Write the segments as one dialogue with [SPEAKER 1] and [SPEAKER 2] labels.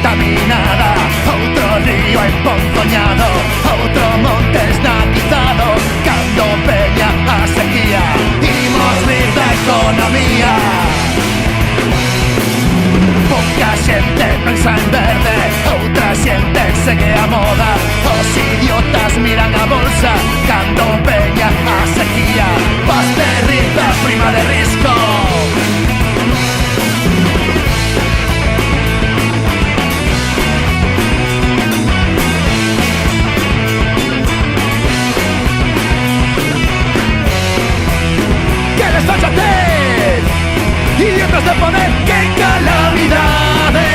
[SPEAKER 1] Contaminada, outro río emponzoñado, outro monte esnatizado, cando veña a sequía, imos rir da economía. Pouca xente pensa en verde, outra xente segue a moda, os idiotas miran a bolsa, cando veña a sequía, vas de rir da prima de risco. Idiotas de poner que calamidade,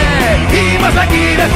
[SPEAKER 1] imos aquí de